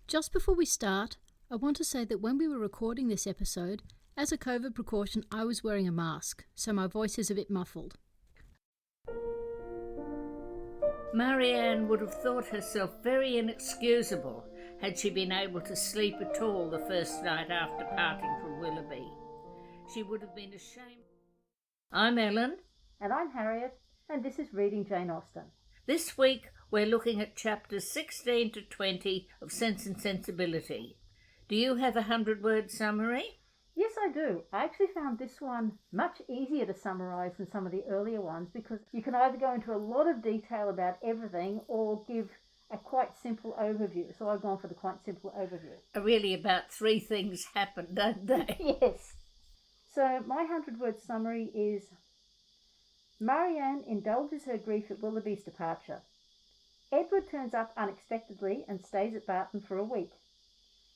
Just before we start, I want to say that when we were recording this episode, as a COVID precaution, I was wearing a mask, so my voice is a bit muffled. Marianne would have thought herself very inexcusable had she been able to sleep at all the first night after parting from Willoughby. She would have been ashamed. I'm Ellen. And I'm Harriet, and this is Reading Jane Austen. This week we're looking at chapters 16 to 20 of Sense and Sensibility. Do you have a 100-word summary? Yes, I do. I actually found this one much easier to summarise than some of the earlier ones because you can either go into a lot of detail about everything or give a quite simple overview. So I've gone for the quite simple overview. Really about 3 things happen, don't they? Yes. So my 100-word summary is: Marianne indulges her grief at Willoughby's departure. Edward turns up unexpectedly and stays at Barton for a week.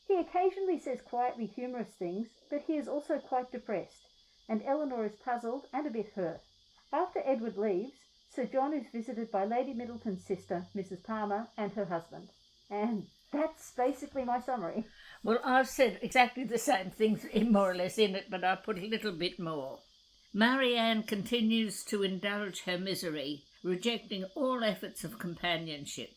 He occasionally says quietly humorous things, but he is also quite depressed, and Elinor is puzzled and a bit hurt. After Edward leaves, Sir John is visited by Lady Middleton's sister, Mrs. Palmer, and her husband. And that's basically my summary. Well, I've said exactly the same things more or less in it, but I've put a little bit more. Marianne continues to indulge her misery, rejecting all efforts of companionship.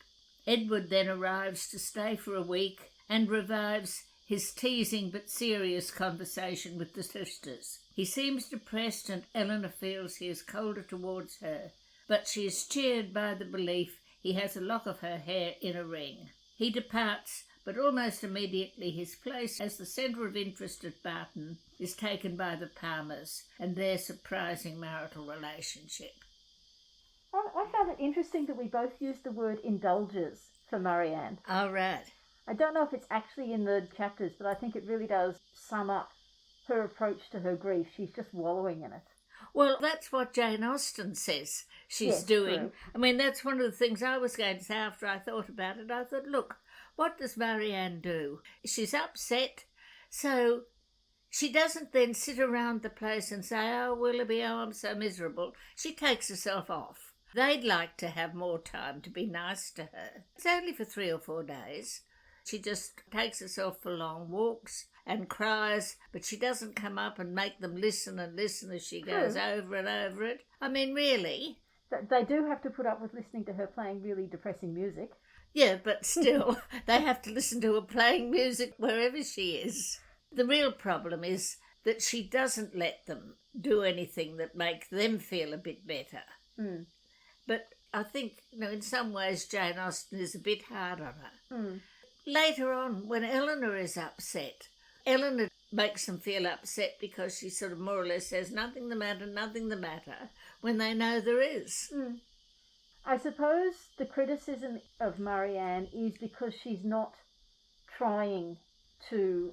Edward then arrives to stay for a week and revives his teasing but serious conversation with the sisters. He seems depressed and Elinor feels he is colder towards her, but she is cheered by the belief he has a lock of her hair in a ring. He departs, but almost immediately his place as the centre of interest at Barton is taken by the Palmers and their surprising marital relationship. I found it interesting that we both used the word indulges for Marianne. All right. I don't know if it's actually in the chapters, but I think it really does sum up her approach to her grief. She's just wallowing in it. Well, that's what Jane Austen says she's doing. True. I mean, that's one of the things I was going to say after I thought about it. I thought, look, what does Marianne do? She's upset, so she doesn't then sit around the place and say, oh, Willoughby, oh, I'm so miserable. She takes herself off. They'd like to have more time to be nice to her. It's only for 3 or 4 days. She just takes herself for long walks and cries, but she doesn't come up and make them listen and listen as she goes over and over it. I mean, really. They do have to put up with listening to her playing really depressing music. Yeah, but still, they have to listen to her playing music wherever she is. The real problem is that she doesn't let them do anything that makes them feel a bit better. Mm. But I think, in some ways Jane Austen is a bit hard on her. Mm. Later on, when Elinor is upset, Elinor makes them feel upset because she sort of more or less says, nothing the matter, when they know there is. Mm. I suppose the criticism of Marianne is because she's not trying to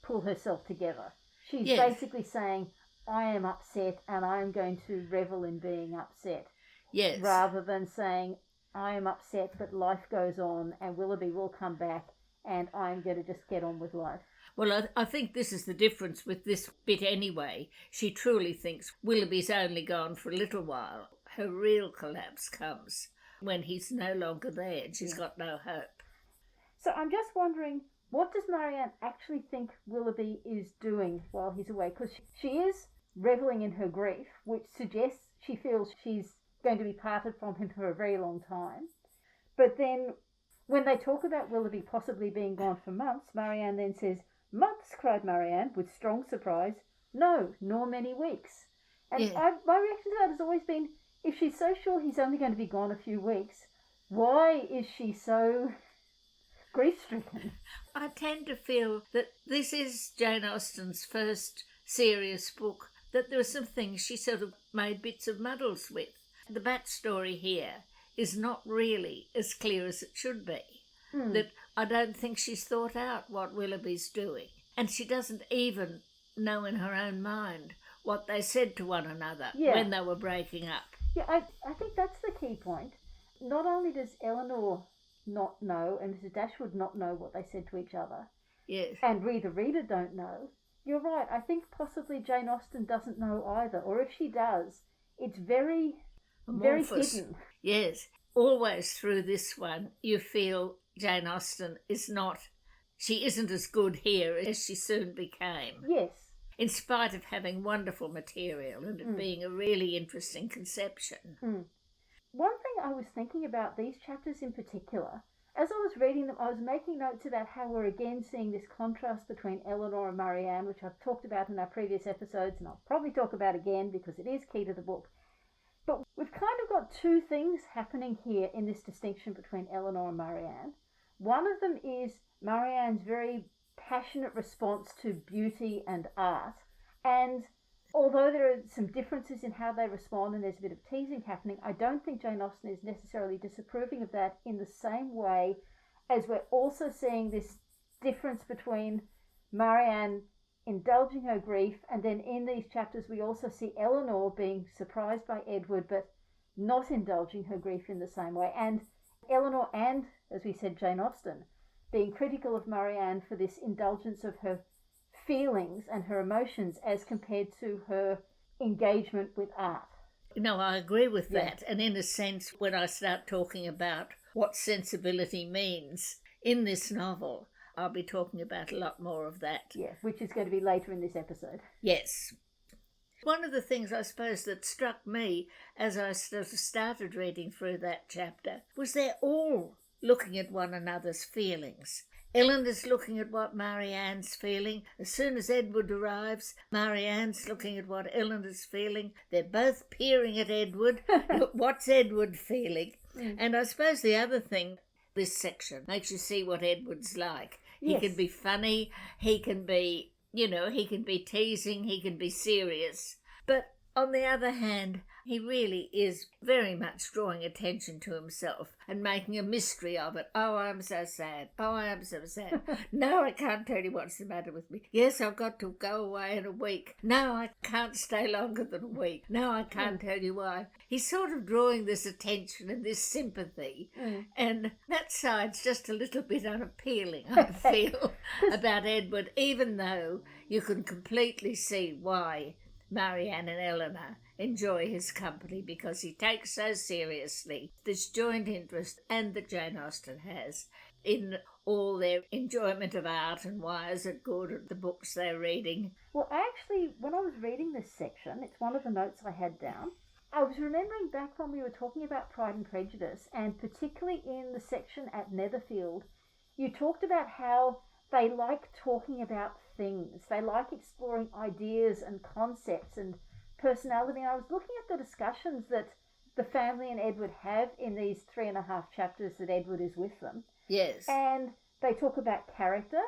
pull herself together. She's basically saying, I am upset and I am going to revel in being upset. Yes. Rather than saying, I am upset, but life goes on and Willoughby will come back and I'm going to just get on with life. Well, I think this is the difference with this bit anyway. She truly thinks Willoughby's only gone for a little while. Her real collapse comes when he's no longer there and she's got no hope. So I'm just wondering, what does Marianne actually think Willoughby is doing while he's away? Because she is revelling in her grief, which suggests she feels she's going to be parted from him for a very long time. But then when they talk about Willoughby possibly being gone for months, Marianne then says, months, cried Marianne with strong surprise. No, nor many weeks. And my reaction to that has always been, if she's so sure he's only going to be gone a few weeks, why is she so grief-stricken? I tend to feel that this is Jane Austen's first serious book, that there are some things she sort of made bits of muddles with. The backstory here is not really as clear as it should be. That I don't think she's thought out what Willoughby's doing. And she doesn't even know in her own mind what they said to one another when they were breaking up. Yeah, I think that's the key point. Not only does Elinor not know and Mrs. Dashwood not know what they said to each other, and we the reader don't know, you're right, I think possibly Jane Austen doesn't know either, or if she does, it's very hidden. Yes, always through this one you feel Jane Austen is not she isn't as good here as she soon became, Yes. in spite of having wonderful material and it being a really interesting conception. One thing I was thinking about these chapters in particular, as I was reading them, I was making notes about how we're again seeing this contrast between Elinor and Marianne, which I've talked about in our previous episodes, and I'll probably talk about again because it is key to the book. But we've kind of got two things happening here in this distinction between Elinor and Marianne. One of them is Marianne's very passionate response to beauty and art, and although there are some differences in how they respond and there's a bit of teasing happening, I don't think Jane Austen is necessarily disapproving of that in the same way as we're also seeing this difference between Marianne indulging her grief, and then in these chapters we also see Elinor being surprised by Edward but not indulging her grief in the same way, and Elinor and, as we said, Jane Austen being critical of Marianne for this indulgence of her feelings and her emotions as compared to her engagement with art. No, I agree with that. And in a sense, when I start talking about what sensibility means in this novel, I'll be talking about a lot more of that. Yeah, which is going to be later in this episode. Yes. One of the things I suppose that struck me as I started reading through that chapter was they're all looking at one another's feelings. Elinor's looking at what Marianne's feeling. As soon as Edward arrives, Marianne's looking at what Elinor's feeling. They're both peering at Edward. Look, what's Edward feeling? And I suppose the other thing, this section makes you see what Edward's like. He can be funny, he can be, he can be teasing, he can be serious. But on the other hand, he really is very much drawing attention to himself and making a mystery of it. Oh, I'm so sad. Oh, I am so sad. No, I can't tell you what's the matter with me. Yes, I've got to go away in a week. No, I can't stay longer than a week. No, I can't tell you why. He's sort of drawing this attention and this sympathy. And that side's just a little bit unappealing, I feel, about Edward, even though you can completely see why Marianne and Elinor enjoy his company, because he takes so seriously this joint interest and that Jane Austen has in all their enjoyment of art and why is it good at the books they're reading. Well, actually, when I was reading this section, it's one of the notes I had down, I was remembering back when we were talking about Pride and Prejudice, and particularly in the section at Netherfield, you talked about how they like talking about things. They like exploring ideas and concepts and personality. And I was looking at the discussions that the family and Edward have in these 3.5 chapters that Edward is with them. Yes. And they talk about character.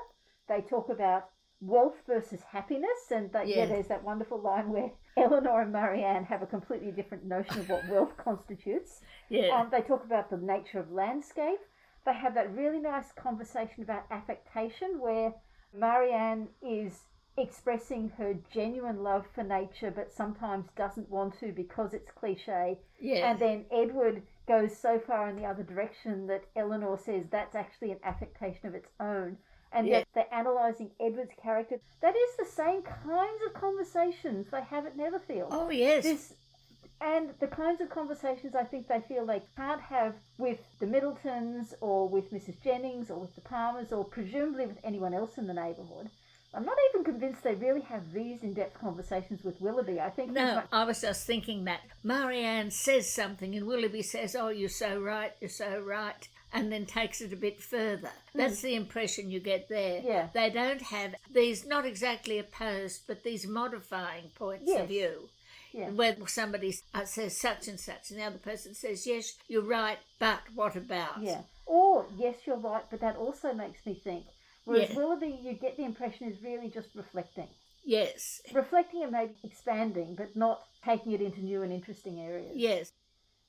They talk about wealth versus happiness. And there's that wonderful line where Elinor and Marianne have a completely different notion of what wealth constitutes. Yeah. They talk about the nature of landscape. They have that really nice conversation about affectation where Marianne is expressing her genuine love for nature but sometimes doesn't want to because it's cliche. Yeah. And then Edward goes so far in the other direction that Elinor says that's actually an affectation of its own. And yet they're analysing Edward's character. That is the same kinds of conversations they have at Netherfield. Oh, yes. And the kinds of conversations I think they feel they can't have with the Middletons or with Mrs. Jennings or with the Palmers or presumably with anyone else in the neighbourhood. I'm not even convinced they really have these in-depth conversations with Willoughby. I think I was just thinking that Marianne says something and Willoughby says, oh, you're so right, and then takes it a bit further. That's the impression you get there. Yeah. They don't have these, not exactly opposed, but these modifying points of view. Yeah. When somebody says such and such and the other person says, yes, you're right, but what about? Yeah. Or, yes, you're right, but that also makes me think. Whereas Willoughby, you get the impression, is really just reflecting. Yes. Reflecting and maybe expanding, but not taking it into new and interesting areas. Yes.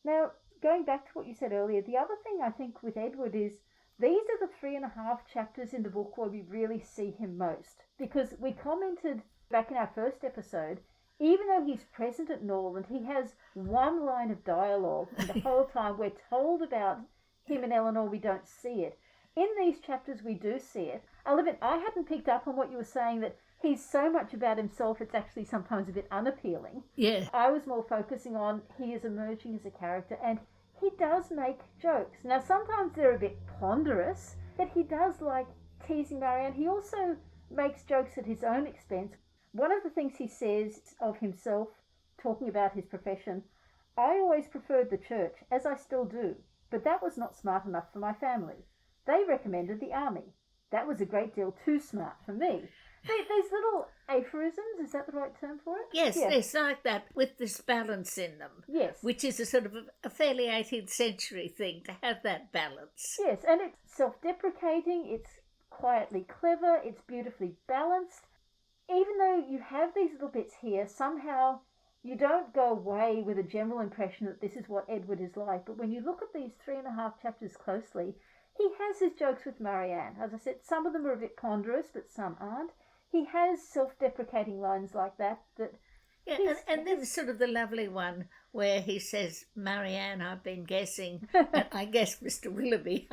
Now, going back to what you said earlier, the other thing I think with Edward is these are the 3.5 chapters in the book where we really see him most. Because we commented back in our first episode, even though he's present at Norland, he has one line of dialogue, and the whole time we're told about him and Elinor, we don't see it. In these chapters, we do see it. I'll admit, I hadn't picked up on what you were saying, that he's so much about himself, it's actually sometimes a bit unappealing. Yeah. I was more focusing on he is emerging as a character, and he does make jokes. Now, sometimes they're a bit ponderous, but he does like teasing Marianne. He also makes jokes at his own expense. One of the things he says of himself, talking about his profession, I always preferred the church, as I still do, but that was not smart enough for my family. They recommended the army. That was a great deal too smart for me. These little aphorisms, is that the right term for it? Yes, it's like that, with this balance in them. Yes. Which is a sort of a fairly 18th century thing, to have that balance. Yes, and it's self-deprecating, it's quietly clever, it's beautifully balanced. Even though you have these little bits here, somehow you don't go away with a general impression that this is what Edward is like. But when you look at these 3.5 chapters closely, he has his jokes with Marianne. As I said, some of them are a bit ponderous, but some aren't. He has self-deprecating lines like that. Yeah, and then sort of the lovely one where he says, Marianne, I've been guessing, and I guess Mr. Willoughby.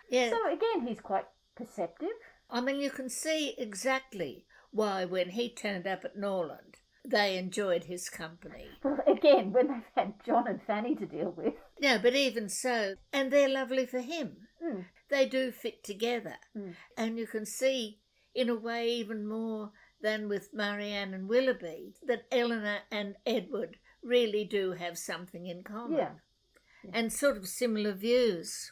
Yeah. So again, he's quite perceptive. I mean, you can see exactly why when he turned up at Norland, they enjoyed his company. Well, again, when they've had John and Fanny to deal with. No, but even so, and they're lovely for him. Mm. They do fit together. Mm. And you can see, in a way, even more than with Marianne and Willoughby, that Elinor and Edward really do have something in common. Yeah. And sort of similar views.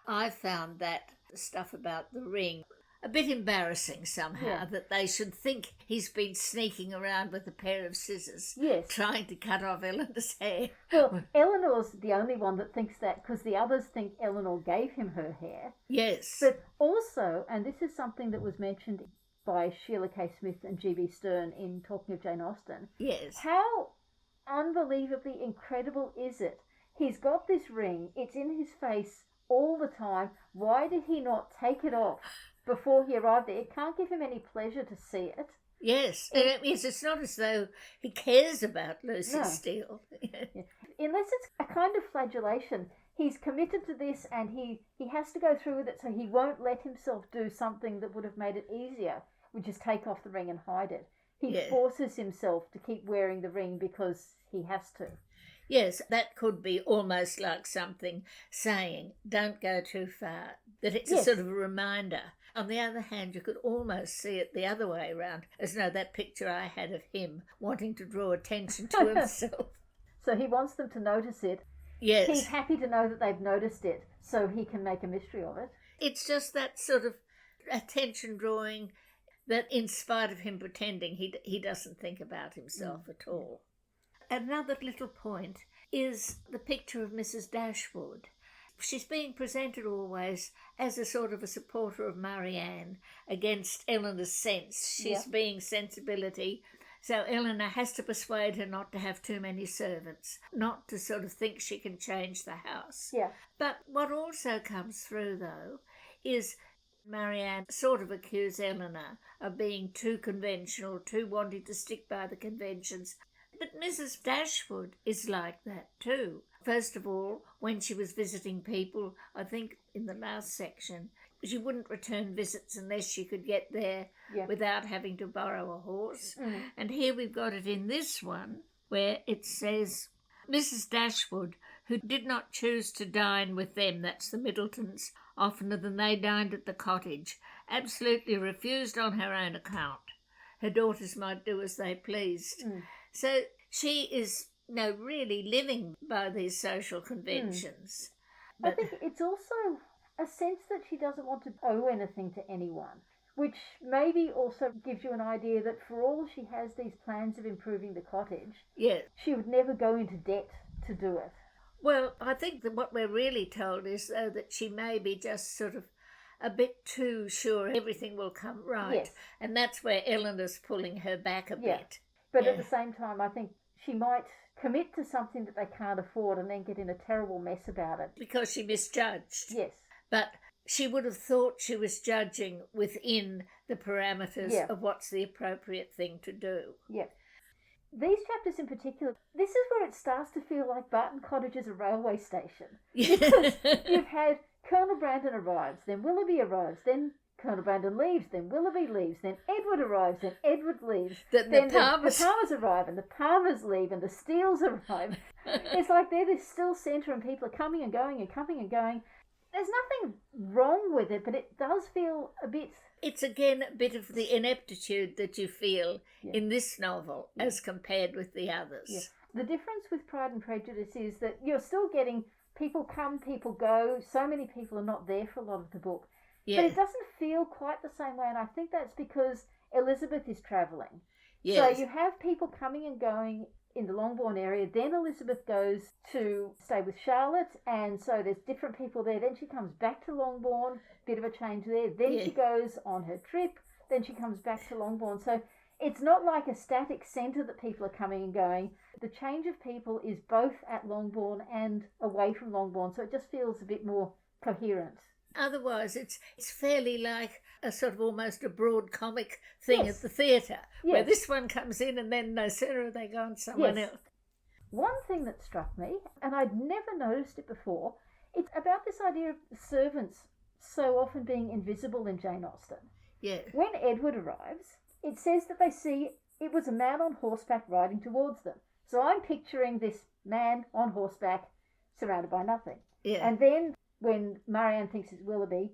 I found that stuff about the ring a bit embarrassing somehow, that they should think he's been sneaking around with a pair of scissors, trying to cut off Elinor's hair. Well, Elinor's the only one that thinks that, because the others think Elinor gave him her hair. Yes. But also, and this is something that was mentioned by Sheila K. Smith and G.B. Stern in Talking of Jane Austen. Yes. How unbelievably incredible is it? He's got this ring, it's in his face all the time. Why did he not take it off before he arrived there? It can't give him any pleasure to see it. Yes, it's not as though he cares about Lucy Steele. Unless it's a kind of flagellation. He's committed to this and he has to go through with it, so he won't let himself do something that would have made it easier, which is take off the ring and hide it. He forces himself to keep wearing the ring because he has to. Yes, that could be almost like something saying, don't go too far, that it's a sort of a reminder. On the other hand, you could almost see it the other way around, as though that picture I had of him wanting to draw attention to himself. So he wants them to notice it. Yes. He's happy to know that they've noticed it, so he can make a mystery of it. It's just that sort of attention drawing that, in spite of him pretending, he doesn't think about himself at all. Another little point is the picture of Mrs. Dashwood. She's being presented always as a sort of a supporter of Marianne against Elinor's sense. She's being sensibility. So Elinor has to persuade her not to have too many servants, not to sort of think she can change the house. Yeah. But what also comes through, though, is Marianne sort of accuse Elinor of being too conventional, too wanting to stick by the conventions. But Mrs. Dashwood is like that too. First of all, when she was visiting people, I think in the last section, she wouldn't return visits unless she could get there without having to borrow a horse. Mm. And here we've got it in this one, where it says, Mrs. Dashwood, who did not choose to dine with them, that's the Middletons, oftener than they dined at the cottage, absolutely refused on her own account. Her daughters might do as they pleased. Mm. So she is really living by these social conventions. I think it's also a sense that she doesn't want to owe anything to anyone, which maybe also gives you an idea that for all she has these plans of improving the cottage, she would never go into debt to do it. Well, I think that what we're really told is, though, that she may be just sort of a bit too sure everything will come right. Yes. And that's where Elinor's pulling her back a bit. But at the same time, I think she might commit to something that they can't afford and then get in a terrible mess about it. Because she misjudged. Yes. But she would have thought she was judging within the parameters of what's the appropriate thing to do. Yeah. These chapters in particular, this is where it starts to feel like Barton Cottage is a railway station. Because you've had Colonel Brandon arrives, then Willoughby arrives, then Colonel Brandon leaves, then Willoughby leaves, then Edward arrives, then Edward leaves, then the Palmers arrive, and the Palmers leave, and the Steeles arrive. It's like they're this still centre and people are coming and going and coming and going. There's nothing wrong with it, but it does feel a bit... It's again a bit of the ineptitude that you feel in this novel as compared with the others. Yeah. The difference with Pride and Prejudice is that you're still getting people come, people go. So many people are not there for a lot of the book. Yeah. But it doesn't feel quite the same way, and I think that's because Elizabeth is travelling. Yes. So you have people coming and going in the Longbourn area. Then Elizabeth goes to stay with Charlotte, and so there's different people there. Then she comes back to Longbourn, bit of a change there. Then she goes on her trip. Then she comes back to Longbourn. So it's not like a static centre that people are coming and going. The change of people is both at Longbourn and away from Longbourn, so it just feels a bit more coherent. Otherwise, it's fairly like a sort of almost a broad comic thing at the theatre, where this one comes in and then no sooner are they gone, someone else. One thing that struck me, and I'd never noticed it before, it's about this idea of servants so often being invisible in Jane Austen. Yeah. When Edward arrives, it says that they see it was a man on horseback riding towards them. So I'm picturing this man on horseback surrounded by nothing. Yeah. And then when Marianne thinks it's Willoughby,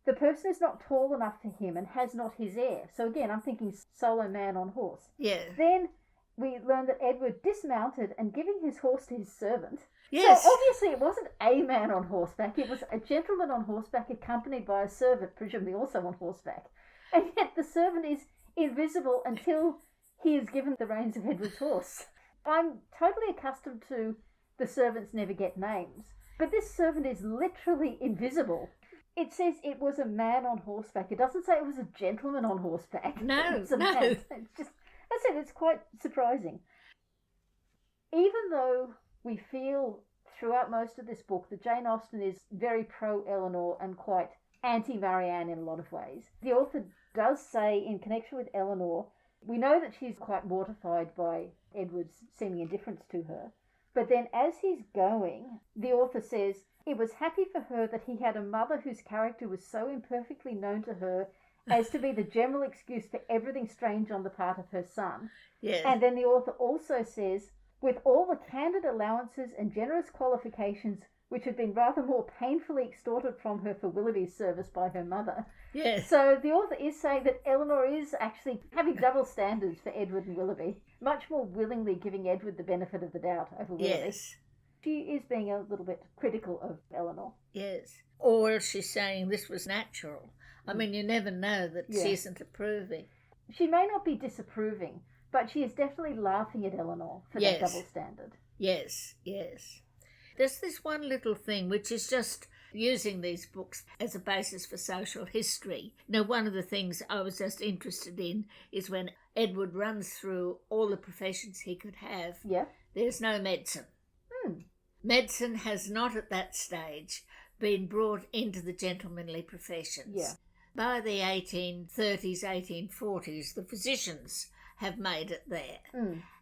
the person is not tall enough for him and has not his heir. So again, I'm thinking solo man on horse. Yeah. Then we learn that Edward dismounted and giving his horse to his servant. Yes. So obviously it wasn't a man on horseback. It was a gentleman on horseback accompanied by a servant, presumably also on horseback. And yet the servant is invisible until he is given the reins of Edward's horse. I'm totally accustomed to the servants never get names, but this servant is literally invisible. It says it was a man on horseback. It doesn't say it was a gentleman on horseback. No, It's a no. man. It's just, that's it, it's quite surprising. Even though we feel throughout most of this book that Jane Austen is very pro-Elinor and quite anti-Marianne in a lot of ways, the author does say in connection with Elinor, we know that she's quite mortified by Edward's seeming indifference to her, but then as he's going, the author says, it was happy for her that he had a mother whose character was so imperfectly known to her as to be the general excuse for everything strange on the part of her son. Yes. And then the author also says, with all the candid allowances and generous qualifications which had been rather more painfully extorted from her for Willoughby's service by her mother. Yes. So the author is saying that Elinor is actually having double standards for Edward and Willoughby, much more willingly giving Edward the benefit of the doubt over Willoughby. Yes. She is being a little bit critical of Elinor. Yes. Or she's saying this was natural. I mean, you never know that she isn't approving. She may not be disapproving, but she is definitely laughing at Elinor for that double standard. Yes, yes. There's this one little thing which is just using these books as a basis for social history. Now, one of the things I was just interested in is when Edward runs through all the professions he could have, there's no medicine. Medicine has not at that stage been brought into the gentlemanly professions. By the 1830s, 1840s, the physicians have made it there.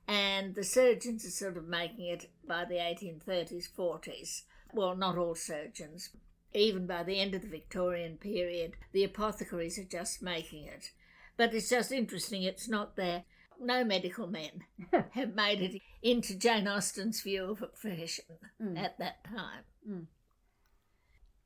And the surgeons are sort of making it by the 1830s, 40s. Well, not all surgeons. Even by the end of the Victorian period, the apothecaries are just making it. But it's just interesting, it's not there. No medical men have made it into Jane Austen's view of a profession at that time.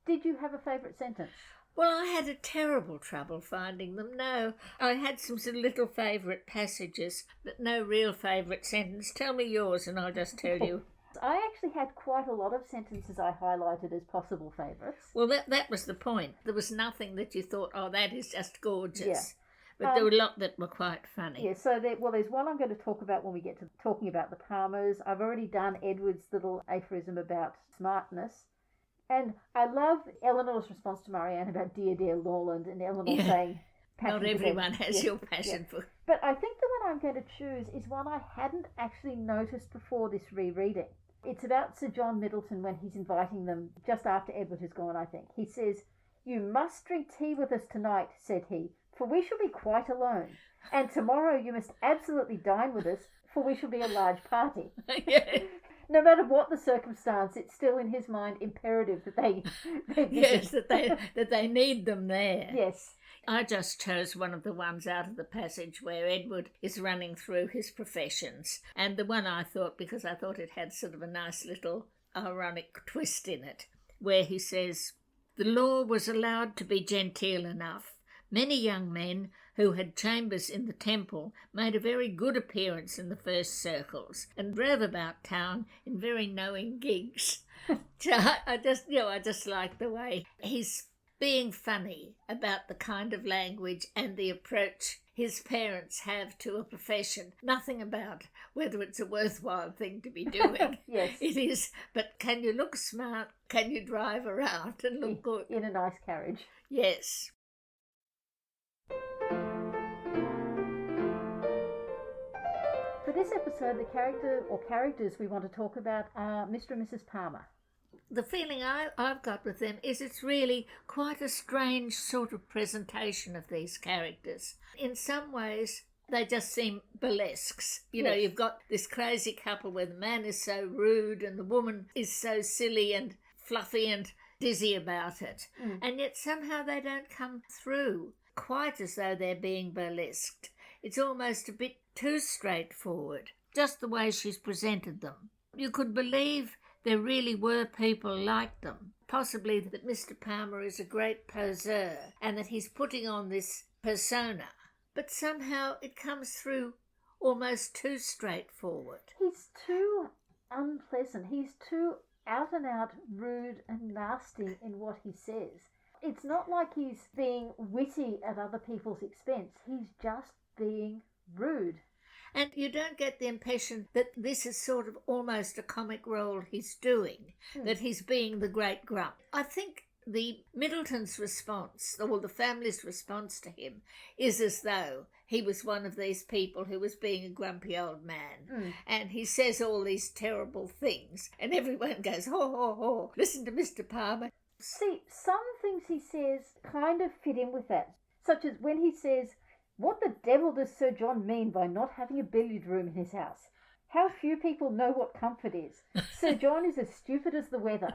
Did you have a favourite sentence? Well, I had a terrible trouble finding them. No, I had some sort of little favourite passages, but no real favourite sentence. Tell me yours and I'll just tell you. I actually had quite a lot of sentences I highlighted as possible favourites. Well, that was the point. There was nothing that you thought, oh, that is just gorgeous. But there were a lot that were quite funny. So there's one I'm going to talk about when we get to talking about the Palmers. I've already done Edward's little aphorism about smartness. And I love Elinor's response to Marianne about dear, dear Lawland, and Elinor saying... Not everyone has your passion for... But I think the one I'm going to choose is one I hadn't actually noticed before this rereading. It's about Sir John Middleton when he's inviting them just after Edward has gone, I think. He says, "You must drink tea with us tonight," said he, "for we shall be quite alone. And tomorrow you must absolutely dine with us, for we shall be a large party." No matter what the circumstance, it's still in his mind imperative that they yes, that they need them there. Yes. I just chose one of the ones out of the passage where Edward is running through his professions, and the one I thought, because I thought it had sort of a nice little ironic twist in it, where he says, The law was allowed to be genteel enough. Many young men who had chambers in the temple made a very good appearance in the first circles and drove about town in very knowing gigs. So I just like the way he's being funny about the kind of language and the approach his parents have to a profession. Nothing about whether it's a worthwhile thing to be doing. Yes. It is, but can you look smart? Can you drive around and look good? In a nice carriage. Yes. For this episode, the character or characters we want to talk about are Mr. and Mrs. Palmer. The feeling I've got with them is it's really quite a strange sort of presentation of these characters. In some ways, they just seem burlesques. You know, you've got this crazy couple where the man is so rude and the woman is so silly and fluffy and dizzy about it. And yet somehow they don't come through quite as though they're being burlesqued. It's almost a bit too straightforward, just the way she's presented them. You could believe there really were people like them. Possibly that Mr. Palmer is a great poseur and that he's putting on this persona. But somehow it comes through almost too straightforward. He's too unpleasant. He's too out and out rude and nasty in what he says. It's not like he's being witty at other people's expense. He's just being rude. And you don't get the impression that this is sort of almost a comic role he's doing, that he's being the great grump. I think the Middleton's response, or the family's response to him, is as though he was one of these people who was being a grumpy old man. And he says all these terrible things, and everyone goes, ho, ho, ho, listen to Mr. Palmer. See, some things he says kind of fit in with that, such as when he says, "What the devil does Sir John mean by not having a billiard room in his house? How few people know what comfort is. Sir John is as stupid as the weather."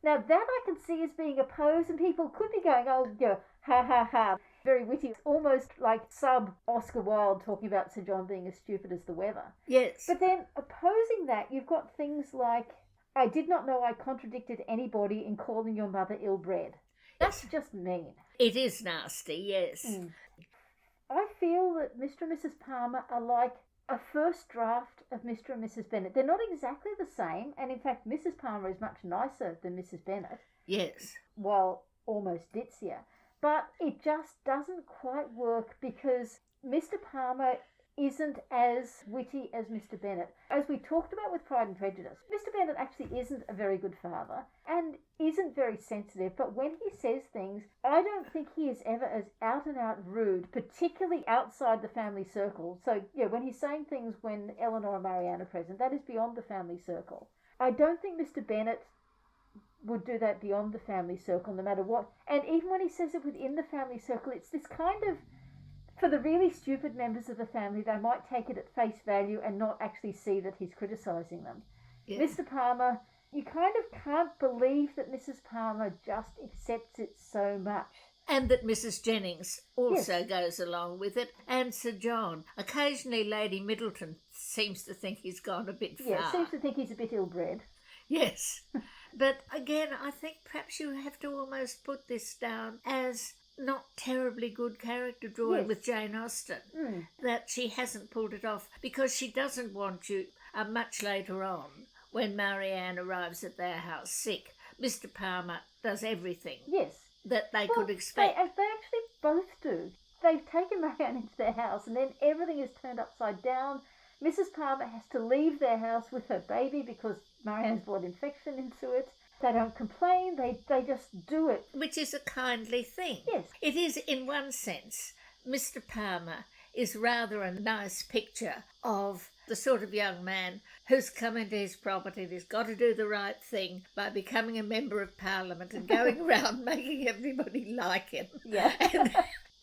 Now that I can see as being a pose, and people could be going, oh, yeah, ha, ha, ha. Very witty. It's almost like sub-Oscar Wilde talking about Sir John being as stupid as the weather. Yes. But then opposing that, you've got things like, "I did not know I contradicted anybody in calling your mother ill-bred." That's just mean. It is nasty, yes. I feel that Mr. and Mrs. Palmer are like a first draft of Mr. and Mrs. Bennet. They're not exactly the same, and in fact Mrs. Palmer is much nicer than Mrs. Bennet. Yes. While almost ditzier. But it just doesn't quite work because Mr. Palmer isn't as witty as Mr. Bennet. As we talked about with Pride and Prejudice, Mr. Bennet actually isn't a very good father and isn't very sensitive, but when he says things, I don't think he is ever as out and out rude, particularly outside the family circle. So, yeah, when he's saying things when Elinor and Marianne are present, that is beyond the family circle. I don't think Mr. Bennet would do that beyond the family circle, no matter what. And even when he says it within the family circle, it's this kind of, for the really stupid members of the family, they might take it at face value and not actually see that he's criticising them. Yeah. Mr. Palmer, you kind of can't believe that Mrs. Palmer just accepts it so much. And that Mrs. Jennings also goes along with it, and Sir John. Occasionally Lady Middleton seems to think he's gone a bit far. Yeah, seems to think he's a bit ill-bred. Yes. But again, I think perhaps you have to almost put this down as not terribly good character drawing with Jane Austen, that she hasn't pulled it off because she doesn't want you much later on when Marianne arrives at their house sick. Mr. Palmer does everything that they could expect. They actually both do. They've taken Marianne into their house and then everything is turned upside down. Mrs. Palmer has to leave their house with her baby because Marianne's brought infection into it. They don't complain, they just do it. Which is a kindly thing. Yes. It is, in one sense. Mr. Palmer is rather a nice picture of the sort of young man who's come into his property and he's got to do the right thing by becoming a member of Parliament and going around making everybody like him. Yeah.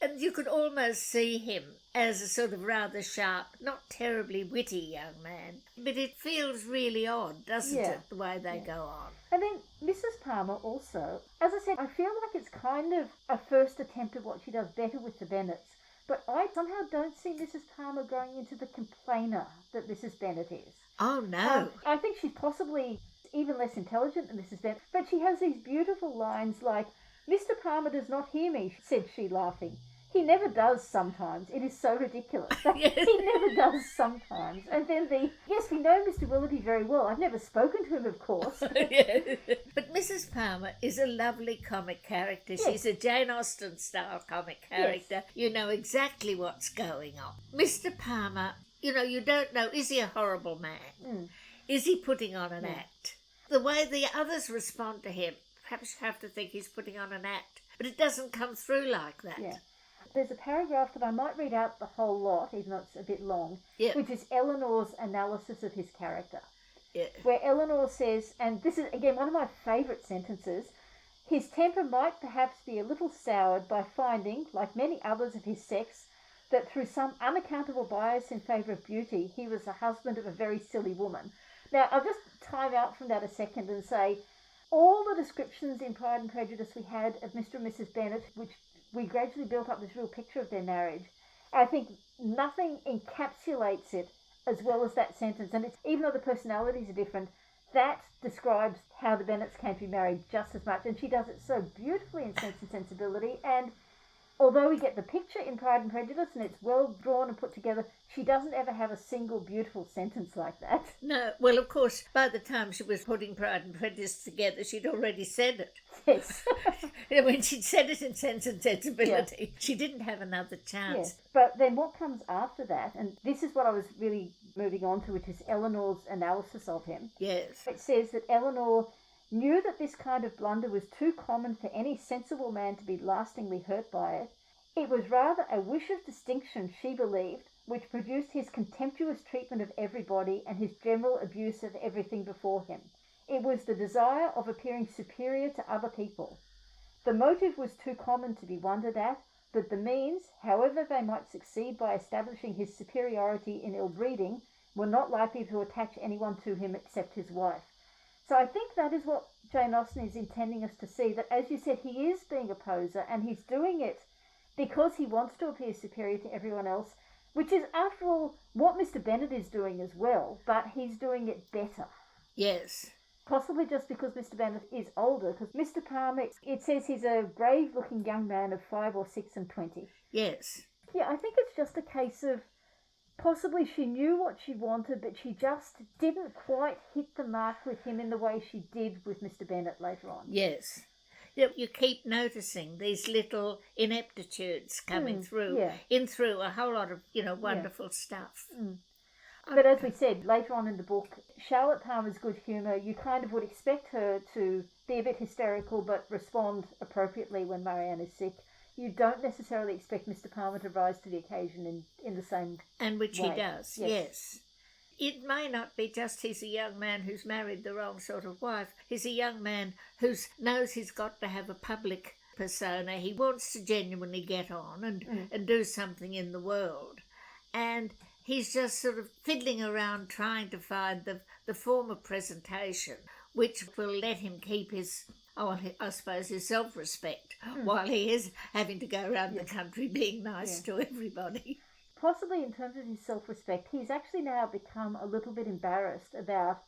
And you could almost see him as a sort of rather sharp, not terribly witty young man. But it feels really odd, doesn't it, the way they go on. And then Mrs. Palmer also, as I said, I feel like it's kind of a first attempt at what she does better with the Bennets. But I somehow don't see Mrs. Palmer going into the complainer that Mrs. Bennet is. Oh, no. I think she's possibly even less intelligent than Mrs. Bennet. But she has these beautiful lines like, Mr. Palmer does not hear me, said she, laughing. He never does sometimes. It is so ridiculous. Yes. He never does sometimes. And then yes, we know Mr. Willoughby very well. I've never spoken to him, of course. Yeah. But Mrs. Palmer is a lovely comic character. Yes. She's a Jane Austen style comic character. Yes. You know exactly what's going on. Mr. Palmer, you know, you don't know, is he a horrible man? Mm. Is he putting on an act? The way the others respond to him, perhaps you have to think he's putting on an act. But it doesn't come through like that. Yeah. There's a paragraph that I might read out the whole lot, even though it's a bit long, which is Elinor's analysis of his character. Yeah. Where Elinor says, and this is, again, one of my favourite sentences, his temper might perhaps be a little soured by finding, like many others of his sex, that through some unaccountable bias in favour of beauty, he was the husband of a very silly woman. Now, I'll just time out from that a second and say, all the descriptions in Pride and Prejudice we had of Mr. and Mrs. Bennet, which we gradually built up this real picture of their marriage, I think nothing encapsulates it as well as that sentence. And it's, even though the personalities are different, that describes how the Bennets came to be married just as much. And she does it so beautifully in Sense and Sensibility. And although we get the picture in Pride and Prejudice and it's well drawn and put together, she doesn't ever have a single beautiful sentence like that. No, well, of course, by the time she was putting Pride and Prejudice together, she'd already said it. Yes. When she'd said it in Sense and Sensibility, she didn't have another chance. Yes. But then what comes after that, and this is what I was really moving on to, which is Elinor's analysis of him. Yes. It says that Elinor knew that this kind of blunder was too common for any sensible man to be lastingly hurt by it. It was rather a wish of distinction, she believed, which produced his contemptuous treatment of everybody and his general abuse of everything before him. It was the desire of appearing superior to other people. The motive was too common to be wondered at, but the means, however they might succeed by establishing his superiority in ill-breeding, were not likely to attach anyone to him except his wife. So I think that is what Jane Austen is intending us to see, that, as you said, he is being a poser, and he's doing it because he wants to appear superior to everyone else, which is, after all, what Mr. Bennet is doing as well, but he's doing it better. Yes. Possibly just because Mr. Bennet is older, because Mr. Palmer, it says he's a grave-looking young man of 5 or 6 and 20. Yes. Yeah, I think it's just a case of possibly she knew what she wanted, but she just didn't quite hit the mark with him in the way she did with Mr. Bennet later on. Yes. You keep noticing these little ineptitudes coming through a whole lot of, wonderful stuff. Mm. But as we said, later on in the book, Charlotte Palmer's good humour, you kind of would expect her to be a bit hysterical but respond appropriately when Marianne is sick. You don't necessarily expect Mr. Palmer to rise to the occasion in the same way. And which he does, yes. It may not be just he's a young man who's married the wrong sort of wife. He's a young man who knows he's got to have a public persona. He wants to genuinely get on and do something in the world. And he's just sort of fiddling around trying to find the form of presentation which will let him keep his, I suppose, his self-respect while he is having to go around the country being nice to everybody. Possibly in terms of his self-respect, he's actually now become a little bit embarrassed about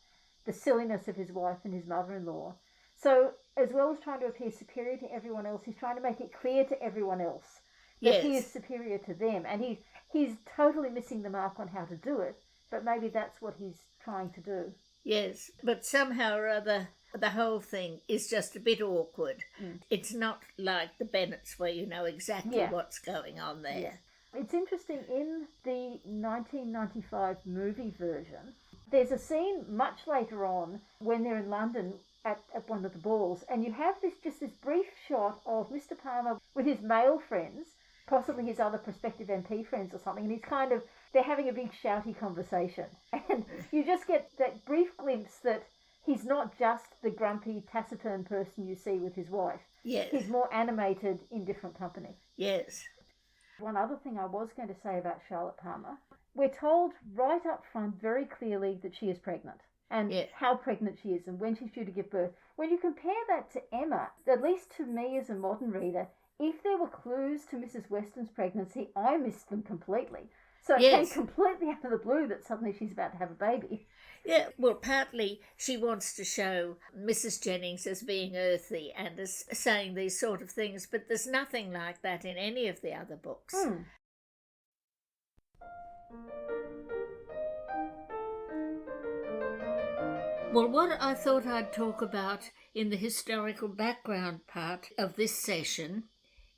the silliness of his wife and his mother-in-law. So as well as trying to appear superior to everyone else, he's trying to make it clear to everyone else that he is superior to them. And he's totally missing the mark on how to do it, but maybe that's what he's trying to do. Yes, but somehow or other, the whole thing is just a bit awkward. It's not like the Bennets where you know exactly what's going on there. Yeah. It's interesting, in the 1995 movie version, there's a scene much later on when they're in London at one of the balls, and you have this brief shot of Mr. Palmer with his male friends, possibly his other prospective MP friends or something, and they're having a big shouty conversation. And you just get that brief glimpse that he's not just the grumpy, taciturn person you see with his wife. Yes. He's more animated in different company. Yes. One other thing I was going to say about Charlotte Palmer, we're told right up front very clearly that she is pregnant and how pregnant she is and when she's due to give birth. When you compare that to Emma, at least to me as a modern reader, if there were clues to Mrs. Weston's pregnancy, I missed them completely. So it Yes. came completely out of the blue that suddenly she's about to have a baby. Yeah, well, partly she wants to show Mrs. Jennings as being earthy and as saying these sort of things, but there's nothing like that in any of the other books. Well, what I thought I'd talk about in the historical background part of this session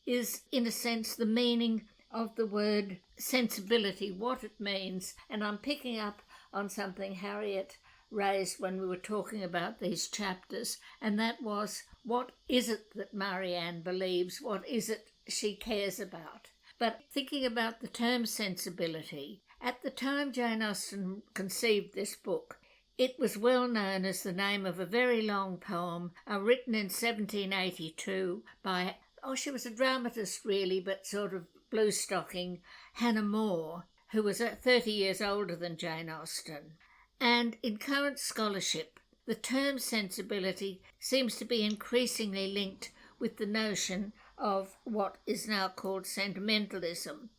is, in a sense, the meaning of the word sensibility, what it means. And I'm picking up on something Harriet raised when we were talking about these chapters, and that was, what is it that Marianne believes? What is it she cares about? But thinking about the term sensibility, at the time Jane Austen conceived this book, it was well known as the name of a very long poem written in 1782 by, she was a dramatist really, but sort of blue-stocking, Hannah More, who was 30 years older than Jane Austen. And in current scholarship, the term sensibility seems to be increasingly linked with the notion of what is now called sentimentalism.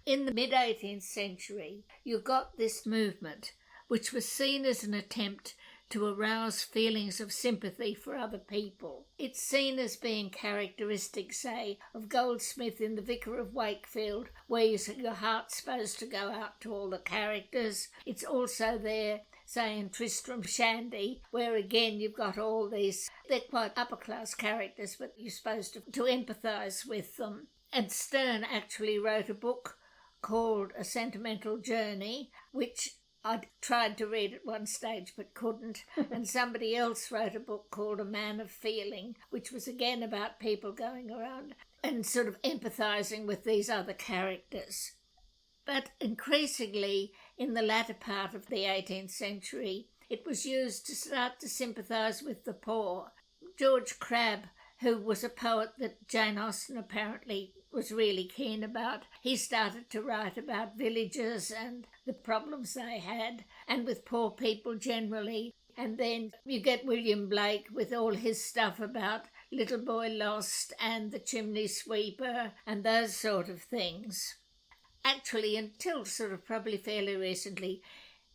In the mid-18th century, you got this movement, which was seen as an attempt to arouse feelings of sympathy for other people. It's seen as being characteristic, say, of Goldsmith in The Vicar of Wakefield, where your heart's supposed to go out to all the characters. It's also there, say, in Tristram Shandy, where again you've got all these, they're quite upper-class characters, but you're supposed to empathise with them. And Sterne actually wrote a book called A Sentimental Journey, which I tried to read at one stage but couldn't, and somebody else wrote a book called A Man of Feeling, which was again about people going around and sort of empathising with these other characters. But increasingly, in the latter part of the 18th century, it was used to start to sympathise with the poor. George Crabbe, who was a poet that Jane Austen apparently was really keen about, he started to write about villagers and the problems they had, and with poor people generally. And then you get William Blake with all his stuff about Little Boy Lost and the Chimney Sweeper and those sort of things. Actually, until sort of probably fairly recently,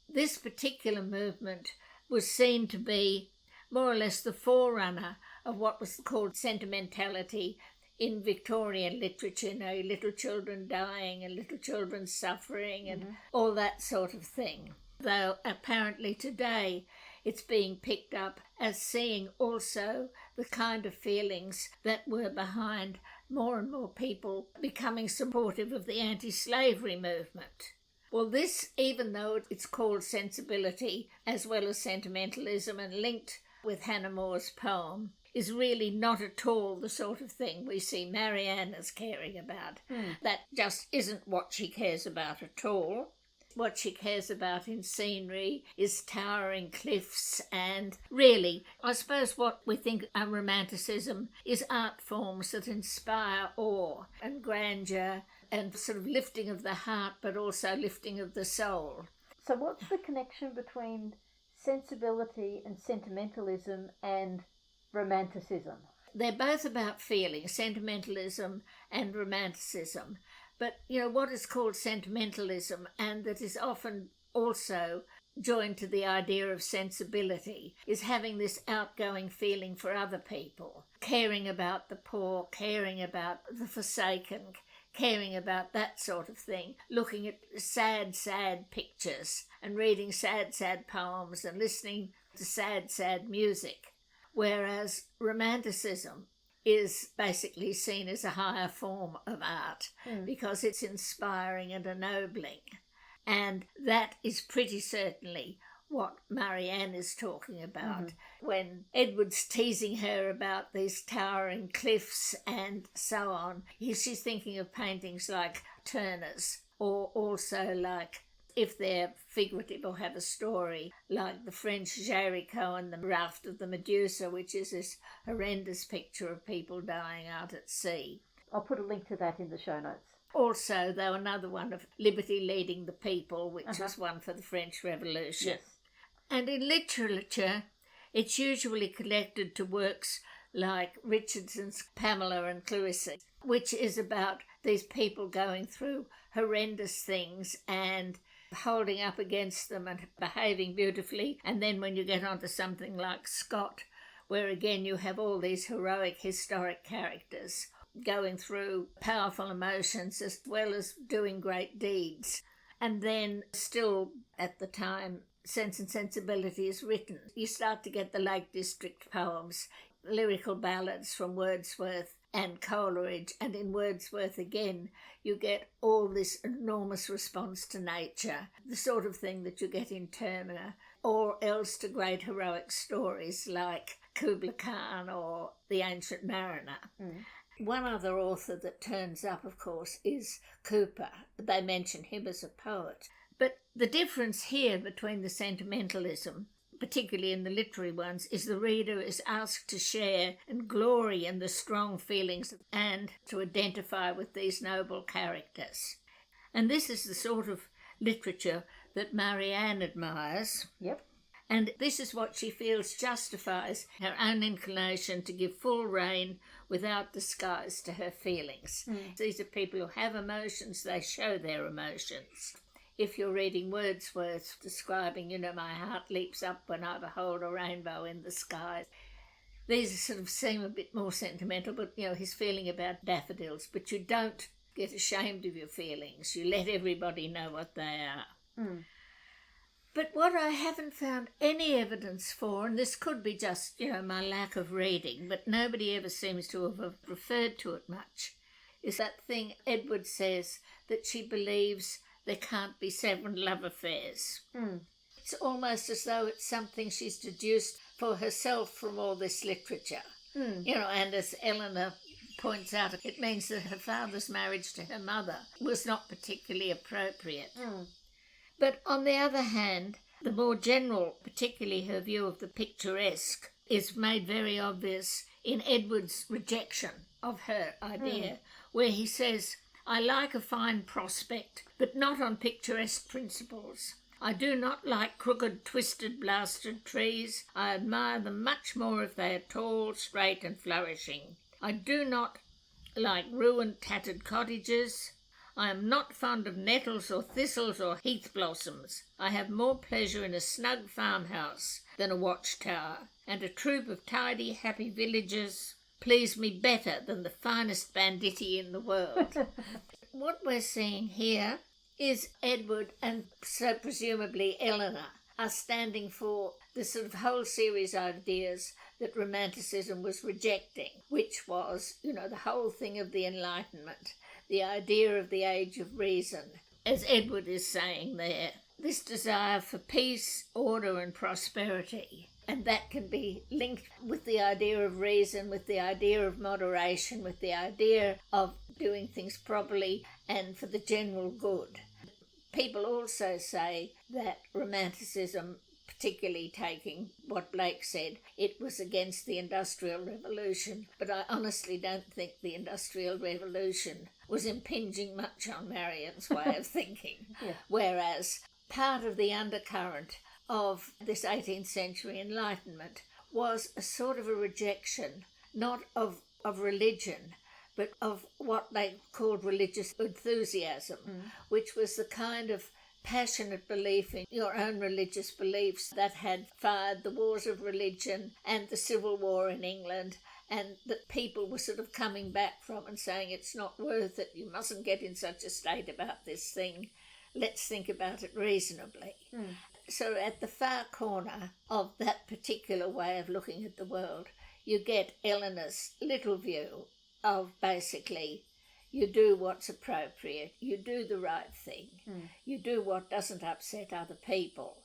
this particular movement was seen to be more or less the forerunner of what was called sentimentality in Victorian literature, little children dying and little children suffering and all that sort of thing. Though apparently today it's being picked up as seeing also the kind of feelings that were behind more and more people becoming supportive of the anti-slavery movement. Well, this, even though it's called sensibility as well as sentimentalism and linked with Hannah More's poem, is really not at all the sort of thing we see Marianne as caring about. That just isn't what she cares about at all. What she cares about in scenery is towering cliffs, and really, I suppose what we think of romanticism is art forms that inspire awe and grandeur and sort of lifting of the heart, but also lifting of the soul. So what's the connection between sensibility and sentimentalism and romanticism? They're both about feeling, sentimentalism and romanticism. But, what is called sentimentalism, and that is often also joined to the idea of sensibility, is having this outgoing feeling for other people, caring about the poor, caring about the forsaken, caring about that sort of thing, looking at sad, sad pictures and reading sad, sad poems and listening to sad, sad music. Whereas romanticism is basically seen as a higher form of art because it's inspiring and ennobling. And that is pretty certainly what Marianne is talking about when Edward's teasing her about these towering cliffs and so on. She's thinking of paintings like Turner's, or also like, if they're figurative or have a story, like the French Géricault and the Raft of the Medusa, which is this horrendous picture of people dying out at sea. I'll put a link to that in the show notes. Also, though, another one of Liberty Leading the People, which was one for the French Revolution. Yes. And in literature, it's usually connected to works like Richardson's Pamela and Clarissa, which is about these people going through horrendous things and holding up against them and behaving beautifully. And then when you get onto something like Scott, where again you have all these heroic historic characters going through powerful emotions as well as doing great deeds. And then still at the time Sense and Sensibility is written, you start to get the Lake District poems, lyrical ballads from Wordsworth and Coleridge, and in Wordsworth again you get all this enormous response to nature, the sort of thing that you get in Terminer, or else to great heroic stories like Kubla Khan or The Ancient Mariner. One other author that turns up, of course, is Cooper. They mention him as a poet. But the difference here between the sentimentalism, particularly in the literary ones, is the reader is asked to share and glory in the strong feelings and to identify with these noble characters. And this is the sort of literature that Marianne admires. Yep. And this is what she feels justifies her own inclination to give full rein without disguise to her feelings. These are people who have emotions, they show their emotions. If you're reading Wordsworth describing, my heart leaps up when I behold a rainbow in the sky. These sort of seem a bit more sentimental, but, his feeling about daffodils. But you don't get ashamed of your feelings. You let everybody know what they are. But what I haven't found any evidence for, and this could be just, my lack of reading, but nobody ever seems to have referred to it much, is that thing Edward says that she believes there can't be 7 love affairs. It's almost as though it's something she's deduced for herself from all this literature. And as Elinor points out, it means that her father's marriage to her mother was not particularly appropriate. But on the other hand, the more general, particularly her view of the picturesque, is made very obvious in Edward's rejection of her idea, where he says, I like a fine prospect, but not on picturesque principles. I do not like crooked, twisted, blasted trees. I admire them much more if they are tall, straight and flourishing. I do not like ruined, tattered cottages. I am not fond of nettles or thistles or heath blossoms. I have more pleasure in a snug farmhouse than a watchtower, and a troop of tidy, happy villagers please me better than the finest banditti in the world. What we're seeing here is Edward and so presumably Elinor are standing for the sort of whole series of ideas that Romanticism was rejecting, which was, the whole thing of the Enlightenment, the idea of the age of reason. As Edward is saying there, this desire for peace, order and prosperity. And that can be linked with the idea of reason, with the idea of moderation, with the idea of doing things properly and for the general good. People also say that Romanticism, particularly taking what Blake said, it was against the Industrial Revolution, but I honestly don't think the Industrial Revolution was impinging much on Marianne's way of thinking. Whereas part of the undercurrent of this 18th century Enlightenment was a sort of a rejection, not of religion, but of what they called religious enthusiasm, which was the kind of passionate belief in your own religious beliefs that had fired the wars of religion and the Civil War in England, and that people were sort of coming back from and saying it's not worth it, you mustn't get in such a state about this thing, let's think about it reasonably. So at the far corner of that particular way of looking at the world, you get Elinor's little view of basically you do what's appropriate, you do the right thing, you do what doesn't upset other people.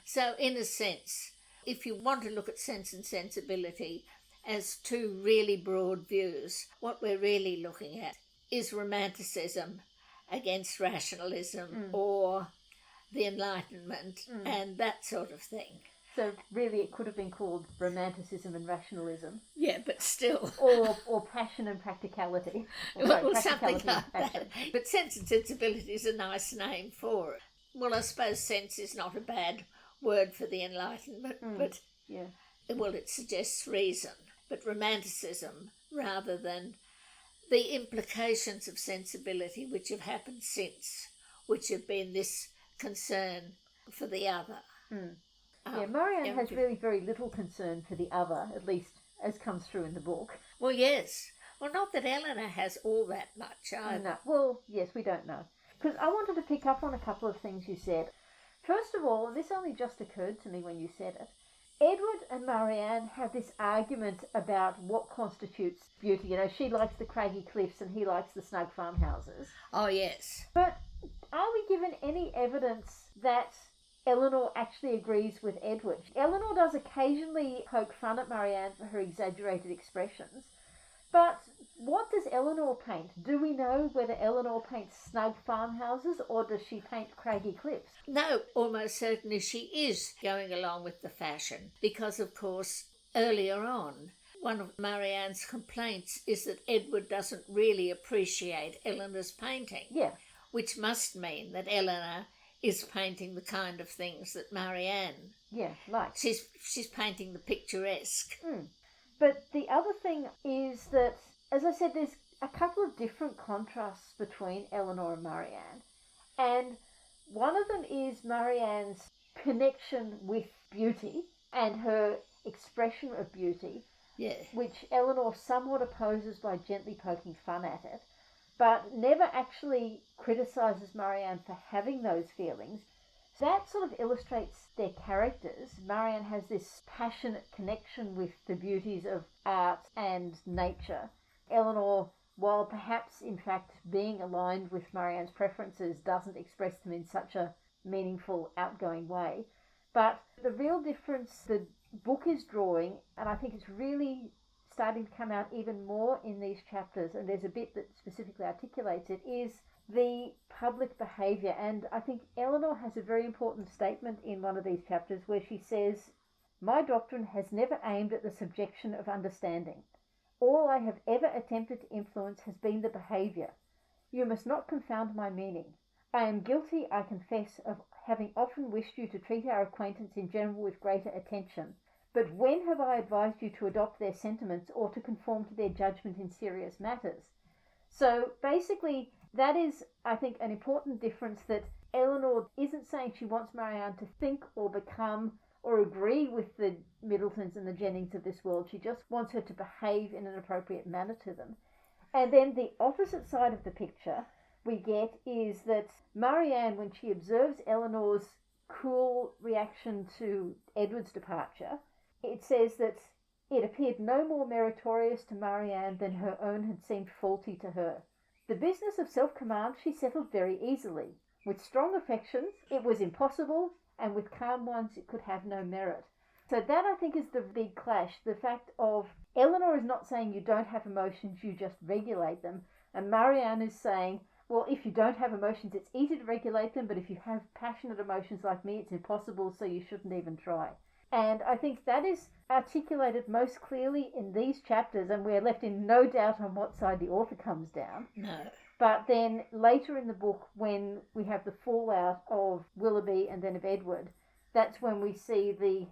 So in a sense, if you want to look at Sense and Sensibility as two really broad views, what we're really looking at is Romanticism against rationalism or the Enlightenment and that sort of thing. So really it could have been called Romanticism and Rationalism. Yeah, but still. Or Passion and Practicality. Well, something like that. But Sense and Sensibility is a nice name for it. Well, I suppose sense is not a bad word for the Enlightenment, but it suggests reason. But Romanticism, rather than the implications of sensibility which have happened since, which have been this concern for the other. Marianne has really very little concern for the other, at least as comes through in the book. Well, yes. Well, not that Elinor has all that much either. No. Well, yes, we don't know. Because I wanted to pick up on a couple of things you said. First of all, and this only just occurred to me when you said it, Edward and Marianne have this argument about what constitutes beauty. You know, she likes the craggy cliffs and he likes the snug farmhouses. Oh, yes. But are we given any evidence that Elinor actually agrees with Edward? Elinor does occasionally poke fun at Marianne for her exaggerated expressions, but what does Elinor paint? Do we know whether Elinor paints snug farmhouses or does she paint craggy cliffs? No, almost certainly she is going along with the fashion because, of course, earlier on, one of Marianne's complaints is that Edward doesn't really appreciate Elinor's painting. Yeah. Which must mean that Elinor is painting the kind of things that Marianne... Yeah, like. She's painting the picturesque. But the other thing is that, as I said, there's a couple of different contrasts between Elinor and Marianne. And one of them is Marianne's connection with beauty and her expression of beauty, which Elinor somewhat opposes by gently poking fun at it, but never actually criticises Marianne for having those feelings. So that sort of illustrates their characters. Marianne has this passionate connection with the beauties of art and nature. Elinor, while perhaps in fact being aligned with Marianne's preferences, doesn't express them in such a meaningful, outgoing way. But the real difference the book is drawing, and I think it's really starting to come out even more in these chapters, and there's a bit that specifically articulates it, is the public behaviour. And I think Elinor has a very important statement in one of these chapters where she says, "My doctrine has never aimed at the subjection of understanding. All I have ever attempted to influence has been the behaviour. You must not confound my meaning. I am guilty, I confess, of having often wished you to treat our acquaintance in general with greater attention. But when have I advised you to adopt their sentiments or to conform to their judgment in serious matters?" So basically, that is, I think, an important difference, that Elinor isn't saying she wants Marianne to think or become or agree with the Middletons and the Jennings of this world. She just wants her to behave in an appropriate manner to them. And then the opposite side of the picture we get is that Marianne, when she observes Elinor's cool reaction to Edward's departure, it says that it appeared no more meritorious to Marianne than her own had seemed faulty to her. The business of self-command she settled very easily. With strong affections it was impossible, and with calm ones it could have no merit. So that, I think, is the big clash. The fact of Elinor is not saying you don't have emotions, you just regulate them. And Marianne is saying, well, if you don't have emotions, it's easy to regulate them, but if you have passionate emotions like me, it's impossible, so you shouldn't even try. And I think that is articulated most clearly in these chapters, and we're left in no doubt on what side the author comes down. No. But then later in the book, when we have the fallout of Willoughby and then of Edward, that's when we see the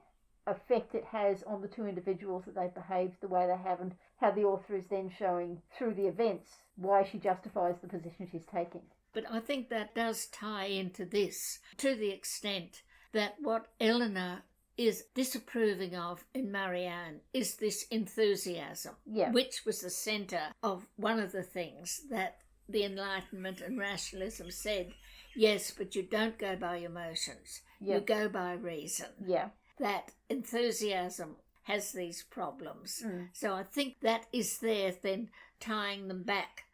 effect it has on the two individuals, that they've behaved the way they have, and how the author is then showing through the events why she justifies the position she's taking. But I think that does tie into this, to the extent that what Elinor is disapproving of in Marianne is this enthusiasm, which was the centre of one of the things that the Enlightenment and rationalism said, yes, but you don't go by emotions, you go by reason. Yeah. That enthusiasm has these problems. So I think that is there then tying them back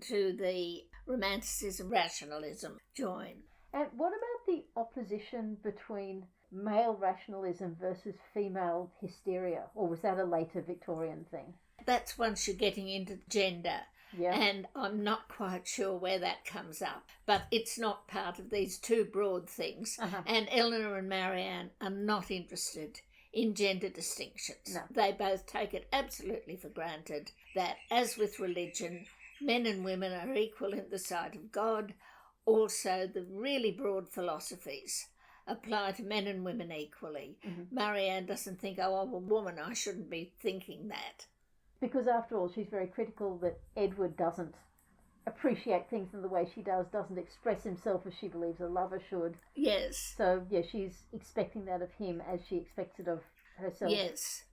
to the romanticism, rationalism join. And what about the opposition between male rationalism versus female hysteria, or was that a later Victorian thing? That's once you're getting into gender, and I'm not quite sure where that comes up, but it's not part of these two broad things, and Elinor and Marianne are not interested in gender distinctions. No. They both take it absolutely for granted that, as with religion, men and women are equal in the sight of God. Also, the really broad philosophies apply to men and women equally. Marianne doesn't think, oh, I'm a woman, I shouldn't be thinking that. because after all, she's very critical that Edward doesn't appreciate things in the way she does, doesn't express himself as she believes a lover should. Yes. So, yeah, she's expecting that of him as she expects it of herself. Yes.